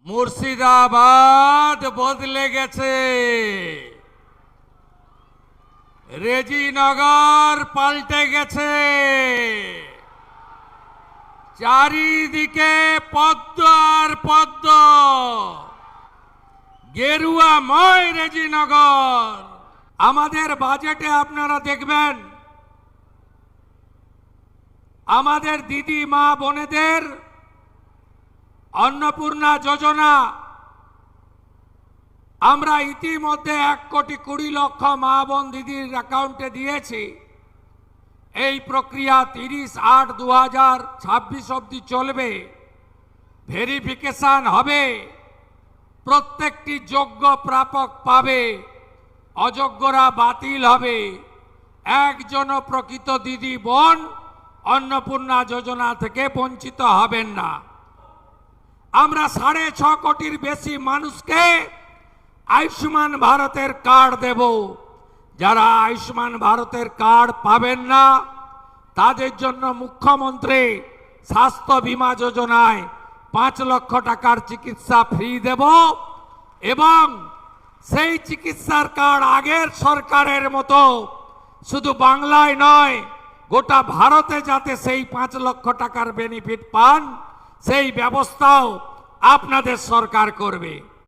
মুর্শিদাবাদ বদলে গেছে, রেজিনগর পাল্টে গেছে। চারিদিকে পদ্ম আর পদ্ম, গেরুয়াময় রেজিনগর। আমাদের বাজেটে আপনারা দেখবেন আমাদের দিদি মা বোনেদের অন্নপূর্ণা যোজনা আমরা ইতিমধ্যে 1,20,00,000 মা বোন দিদির অ্যাকাউন্টে দিয়েছি। এই প্রক্রিয়া 30/8/2026 অবধি চলবে। ভেরিফিকেশন হবে, প্রত্যেকটি যোগ্য প্রাপক পাবে, অযোগ্যরা বাতিল হবে। একজনও প্রকৃত দিদি বোন অন্নপূর্ণা যোজনা থেকে বঞ্চিত হবেন না। আমরা 6.5 কোটির বেশি মানুষকে আয়ুষ্মান ভারতের কার্ড দেব। যারা আয়ুষ্মান ভারতের কার্ড পাবেন না তাদের জন্য মুখ্যমন্ত্রী স্বাস্থ্য বীমা যোজনায় 5 লক্ষ টাকার চিকিৎসা ফ্রি দেব এবং সেই চিকিৎসার কার্ড আগের সরকারের মতো শুধু বাংলায় নয় গোটা ভারতে যাতে সেই 5 লক্ষ টাকার বেনিফিট পান সেই ব্যবস্থাও আপনাদের সরকার করবে।